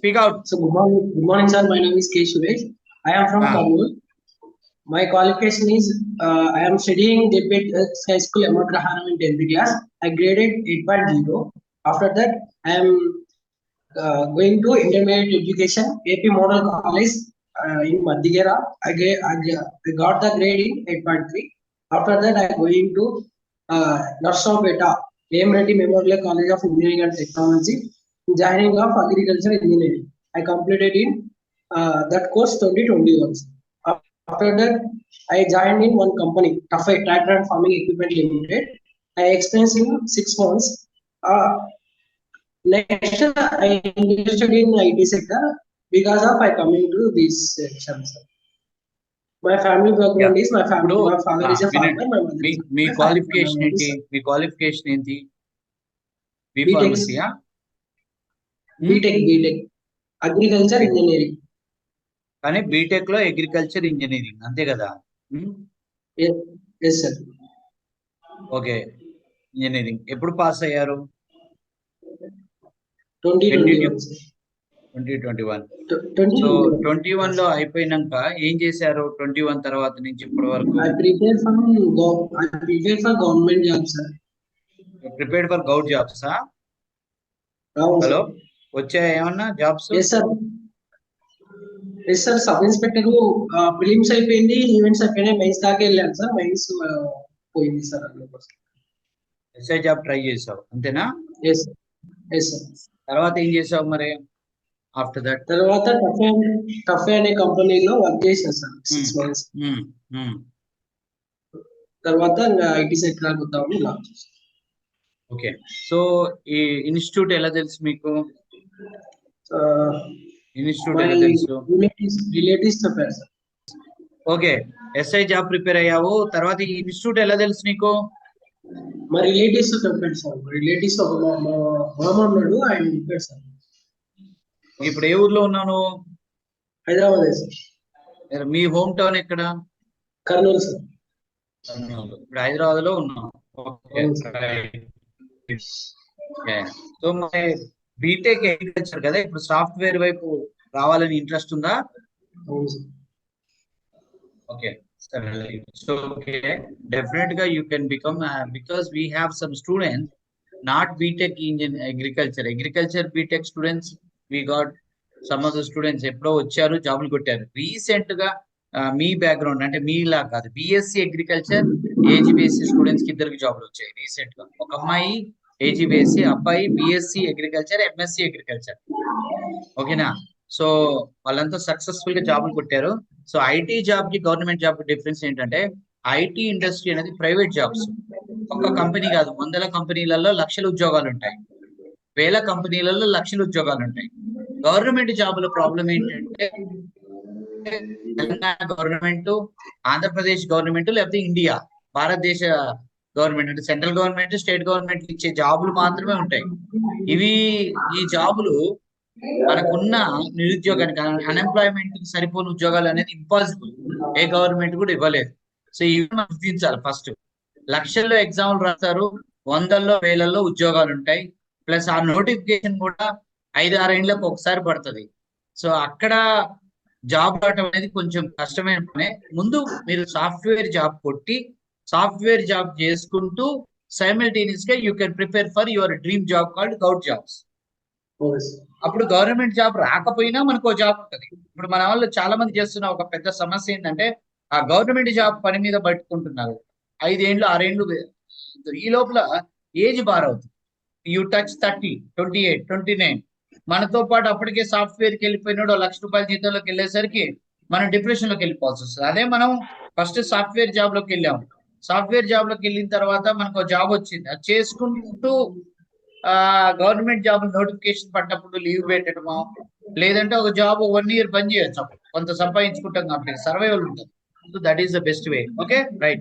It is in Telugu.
Speak out. So good morning, sir. My name is K. Suresh. I am from Kabul. My qualification is I am studying Debate High School Amagrahanam in 10th class. I graded 8.0. After that, I am going to intermediate education, AP Model College in Madhigera. I got the grade in 8.3. After that, I am going to Narsopeta, AM Reddy Memorial College of Engineering and Technology, joining of Agriculture Engineering. I completed in that course 2021. After that, I joined in one company, Tafai Tractor and Farming Equipment Limited. I experienced in 6 months. Next, I interested in IT sector because of I coming to this section. My family background is my family. My father is a farmer. My mother is a మీ క్వాలిఫికేషన్ ఏంటి? మీ క్వాలిఫికేషన్ ఏంటి? బి ఫార్మసీయా? BTech agriculture engineering. కానీ బీటెక్ లో అగ్రికల్చర్ ఇంజనీరింగ్ అంతే కదా? Yes sir. ఓకే, ఇంజనీరింగ్ ఎప్పుడు పాస్ అయ్యారు? 2021. సో 21 లో అయిపోయినాక ఏం చేశారు? 21 తర్వాత నుంచి ఇప్పటి వరకు prepare for government jobs sir. Prepared for govt jobs. Hello, వచ్చాయా ఏమన్నా jobs? Yes sir. Sub inspector prelims అయిపోయింది, ఈవెంట్స్ అయిపోయినాయి, మెయిన్స్ దాకా వెళ్ళాను సార్. మెయిన్స్ పోయింది సార్. ఎస్ఐ జాబ్ ట్రై చేసావు అంతేనా? Yes sir. తర్వాత ఏం చేసావు మరి? ఆఫ్టర్ దట్ తర్వాత టఫే అనే కంపెనీలో వర్క్ చేశాను సార్ 6 months. తర్వాత ఐటీ సెక్టర్ ఆగుతాము. ఓకే, సో ఈ ఇన్స్టిట్యూట్ ఎలా తెలుసు మీకు? ఇన్స్టిట్యూట్ ఎలా తెలుసు? రిలేటివ్స్ చెప్పారు sir. Okay, SI job prepare అయ్యావు, తర్వాత ఈ ఇన్స్టిట్యూట్ ఎలా తెలుసు నీకు? మా రిలేటివ్స్ చెప్పారు సార్. రిలేటివ్స్ మా మామ ఉన్నాడు, ఆయన చెప్పాడు సార్. ఇప్పుడు ఏ ఊర్లో ఉన్నాను? హైదరాబాద్ సార్. మీ హోమ్ టౌన్ ఎక్కడ? కర్నూలు సార్. ఇప్పుడు హైదరాబాద్ లో ఉన్నాను. సో మరి బీటెక్ అగ్రికల్చర్ కదా, ఇప్పుడు సాఫ్ట్వేర్ వైపు రావాలని ఇంట్రెస్ట్ ఉందా? Okay, so okay, definitely you can become because we have some students not BTech in agriculture BTech students. We got some of the students ఎప్పుడో వచ్చారు, జాబులు కొట్టారు. రీసెంట్ గా మీ బ్యాక్గ్రౌండ్ అంటే మీలా కాదు, బిఎస్సి అగ్రికల్చర్ ఏజీబీఎస్సి స్టూడెంట్స్ కి ఇద్దరికి జాబులు వచ్చాయి రీసెంట్ గా. ఒక అమ్మాయి ఏజీబీఎస్సి, అబ్బాయి బిఎస్సి అగ్రికల్చర్, ఎంఎస్సి అగ్రికల్చర్. ఓకేనా? సో వాళ్ళంతా సక్సెస్ఫుల్ గా జాబులు కొట్టారు. సో ఐటీ జాబ్ కి గవర్నమెంట్ జాబ్ కి డిఫరెన్స్ ఏంటంటే, ఐటీ ఇండస్ట్రీ అనేది ప్రైవేట్ జాబ్స్. ఒక్క కంపెనీ కాదు, 100 కంపెనీలలో లక్షల ఉద్యోగాలు ఉంటాయి, 1000 కంపెనీలలో లక్షల ఉద్యోగాలు ఉంటాయి. గవర్నమెంట్ జాబుల ప్రాబ్లం ఏంటంటే, తెలంగాణ గవర్నమెంట్, ఆంధ్రప్రదేశ్ గవర్నమెంట్, లేకపోతే ఇండియా భారతదేశ గవర్నమెంట్ అంటే సెంట్రల్ గవర్నమెంట్, స్టేట్ గవర్నమెంట్ ఇచ్చే జాబులు మాత్రమే ఉంటాయి. ఈ జాబులు మనకున్న నిరుద్యోగానికి, అన్ఎంప్లాయ్మెంట్ కి సరిపోని ఉద్యోగాలు అనేది ఇంపాసిబుల్. ఏ గవర్నమెంట్ కూడా ఇవ్వలేదు. సో ఇవి మనం గుర్తించాలి. ఫస్ట్ లక్షల్లో ఎగ్జామ్లు రాస్తారు, 100ల్లో 1000ల్లో ఉద్యోగాలు ఉంటాయి. ప్లస్ ఆ నోటిఫికేషన్ కూడా 5-6 ఏళ్ళకి ఒకసారి పడుతుంది. సో అక్కడ జాబ్ రావటం అనేది కొంచెం కష్టమైన పనే. ముందు మీరు సాఫ్ట్వేర్ జాబ్ కొట్టి సాఫ్ట్వేర్ జాబ్ చేసుకుంటూ సైమల్టేనియస్ గా you can prepare for your dream job called govt jobs. అప్పుడు గవర్నమెంట్ జాబ్ రాకపోయినా మనకు జాబ్ ఉంటుంది. ఇప్పుడు మన వాళ్ళు చాలా మంది చేస్తున్న ఒక పెద్ద సమస్య ఏంటంటే, ఆ గవర్నమెంట్ జాబ్ పని మీద పట్టుకుంటున్నారు. 5 ఏళ్ళు 6 ఏళ్ళు, ఈ లోపల ఏజ్ బార్ అవుతుంది. You touch 30, 28, 29. మనతో పాటు అప్పటికే సాఫ్ట్వేర్కి వెళ్ళిపోయినాడు, ₹1,00,000 జీతంలోకి వెళ్ళేసరికి మనం డిప్రెషన్ లోకి వెళ్ళిపోవాల్సి వస్తుంది. అదే మనం ఫస్ట్ సాఫ్ట్వేర్ జాబ్ లోకి వెళ్ళాము. సాఫ్ట్వేర్ జాబ్ లోకి వెళ్ళిన తర్వాత మనకు జాబ్ వచ్చింది, అది చేసుకుంటూ గవర్నమెంట్ జాబ్ నోటిఫికేషన్ పడ్డప్పుడు లీవ్ పెట్టడమో, లేదంటే ఒక జాబ్ 1 year పని చేయొచ్చు, కొంత సంపాదించుకుంటాం కాబట్టి సర్వైవల్ ఉంటుంది. So that is the best way. Okay, right.